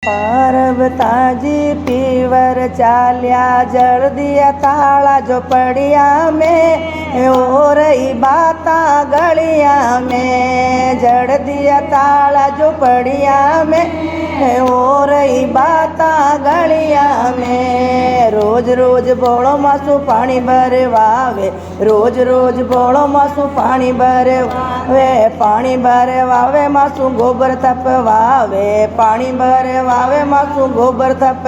पार्वताजी पीवर चाल्या जड़ दिया ताला जो पड़िया में हो रही बाता गलिया में जड़ दिया ताला जो पड़िया में हो रही बाता गलिया में रोज रोज बोलो मासू पानी भरे वावे रोज रोज बोलो मासू पानी भरे वे पानी भरे वावे मासू गोबर तप वावे पानी भरे वावे मासू गोबर थप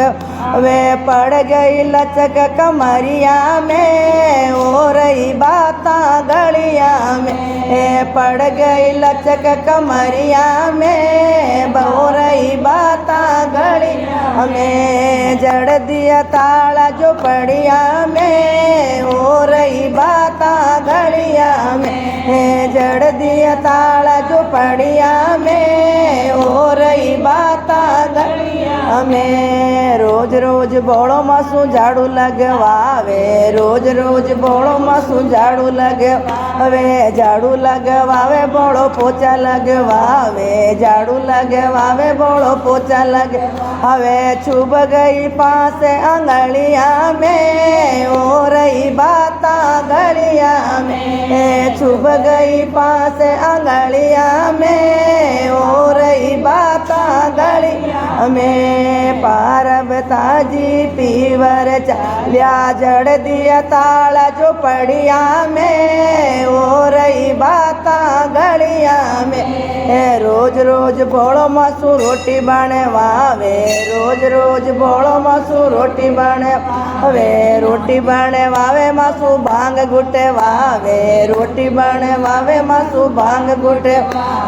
वे पड़ गई लचक कमरिया में हो रही बाता गलिया में पड़ गई लचक कमरिया में हो रही बाता गलिया में जड़ दिया ताला जो पड़िया में हो रही बाता गलिया में जड़ दिया ताला जो पड़िया में हो रही बाता गलिया में रोज रोज बोलो मासू झाड़ू लगवावे रोज रोज बोलो मासू झाड़ू लगवावे झाड़ू लगवावे बोलो पोचा लगवावे झाड़ू लगवावे बोलो पोचा लगवावे छुप गई पास आंगलिया में हो रही बाता गलिया में छुप गई पास आंगलिया में हो रही बाता गलिया में पार्वताजी पीवर चाल्या जड़ दिया ताला जो पड़िया में हो रही बाता गलिया में रोज रोज बोलो मासू रोटी बनवावे रोज रोज बोलो मासू रोटी बनवावे रोटी बनवावे मासू भांग गुटे वावे रोटी बनवावे मासू भांग गुटे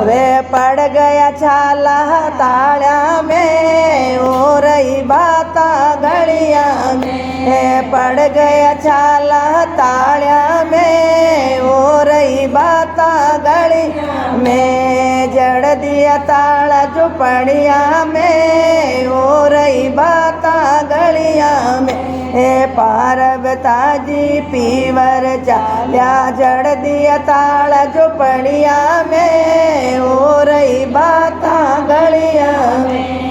वे पड़ गया छाला ताल्या में हो रही बाता गलिया में पड़ गया छाला ताल्या में हो रही बाता गलिया में जड़ दिया ताला जो पड़िया में हो रही बाता गलिया में पार्वताजी पीवर चाल्या जड़ दिया ताला जो पड़िया में हो रही बाता गलिया में।